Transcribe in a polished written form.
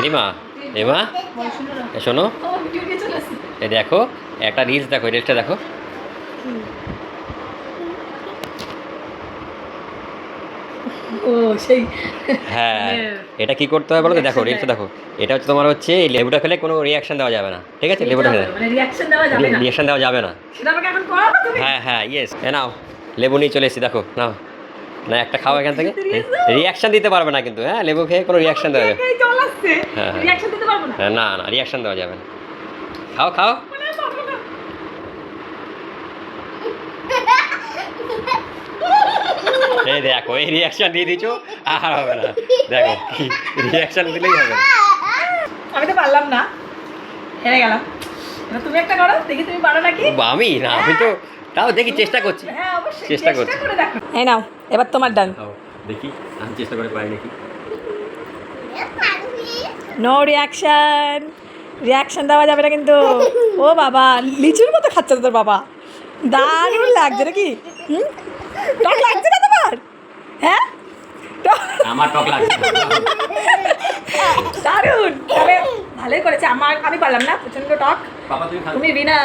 রিমা রিমা শোনো, এই দেখো একটা রিলস, দেখো রিলসটা দেখো। ও সেই হ্যাঁ, এটা কি করতে হয় বলো তো? দেখো রিলসটা দেখো, এটা হচ্ছে তোমার হচ্ছে এই লেবুটা খেলে কোনো রিয়াকশন দেওয়া যাবে না, ঠিক আছে? লেবুটা খেলে মানে রিঅ্যাকশন দেওয়া যাবে না, রিয়াকশন দেওয়া যাবে না। সেটা আমাকে এখন করাবো তুমি? হ্যাঁ হ্যাঁ ইয়েস, নাও লেবু নিয়ে চলে এসেছি, দেখো নাও, না একটা খাও এখান থেকে। রিয়াকশন দিতে পারবে না কিন্তু, হ্যাঁ লেবু খেয়ে কোনো রিয়াকশন দেওয়া যাবে এই জল আসছে, হ্যাঁ হ্যাঁ রিঅ্যাকশন দিতে পারবো না। হ্যাঁ, না না রিয়াকশন দেওয়া যাবে না। খাও খাও। মানে পারবো না। এই দেখো এই রিয়াকশন দিয়ে দিছো, আর হবে না। দেখো কি রিয়াকশন দিলেই হবে না। আমি তো পারলাম না, হেরে গেলাম। এবার তুমি একটা করো, দেখি তুমি পারো নাকি। আমি না, আমি তো তাও দেখি চেষ্টা করছি। হ্যাঁ অবশ্যই চেষ্টা করছি। করে দেখো। এই নাও, এবার তোমার ডান। খাও, দেখি আমি চেষ্টা করে পারি নাকি। নো রিঅ্যাকশন, রিঅ্যাকশন দেওয়া যাবে না কিন্তু। ও বাবা, লিচুর মতো খাচ্ছে তো তোর বাবা, দারুণ লাগছে নাকি? টক লাগছে না তোমার? হ্যাঁ আমার টক লাগছে। দারুণ, তবে ভালোই করেছে। আমি পারলাম না, প্রচন্ড টক। পাপা তুমি খাও। তুমি বিনা